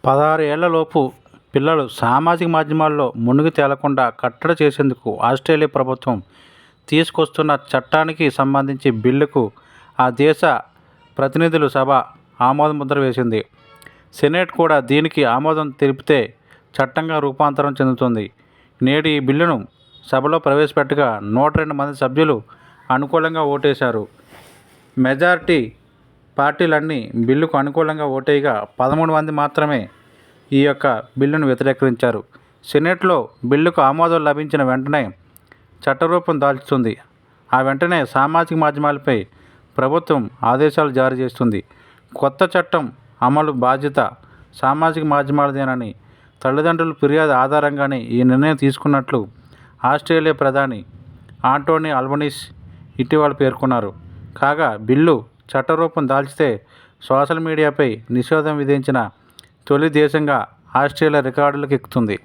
16 ఏళ్లలోపు పిల్లలు సామాజిక మాధ్యమాల్లో మునిగి తేలకుండా కట్టడి చేసేందుకు ఆస్ట్రేలియా ప్రభుత్వం తీసుకొస్తున్న చట్టానికి సంబంధించి బిల్లుకు ఆ దేశ ప్రతినిధుల సభ ఆమోదముద్ర వేసింది. సెనెట్ కూడా దీనికి ఆమోదం తెలిపితే చట్టంగా రూపాంతరం చెందుతుంది. నేడు ఈ బిల్లును సభలో ప్రవేశపెట్టగా 102 మంది సభ్యులు అనుకూలంగా ఓటేశారు. మెజారిటీ పార్టీలన్నీ బిల్లుకు అనుకూలంగా ఓటేయగా 13 మంది మాత్రమే ఈ యొక్క బిల్లును వ్యతిరేకించారు. సెనెట్లో బిల్లుకు ఆమోదం లభించిన వెంటనే చట్టరూపం దాల్చుతుంది. ఆ వెంటనే సామాజిక మాధ్యమాలపై ప్రభుత్వం ఆదేశాలు జారీ చేస్తుంది. కొత్త చట్టం అమలు బాధ్యత సామాజిక మాధ్యమాలదేనని, తల్లిదండ్రుల ఫిర్యాదు ఆధారంగానే ఈ నిర్ణయం తీసుకున్నట్లు ఆస్ట్రేలియా ప్రధాని ఆంటోనీ అల్బనీస్ ఇటీవల పేర్కొన్నారు. కాగా బిల్లు చట్టరూపం దాల్చితే సోషల్ మీడియాపై నిషేధం విధించిన తొలి దేశంగా ఆస్ట్రేలియా రికార్డులకు ఎక్కుతుంది.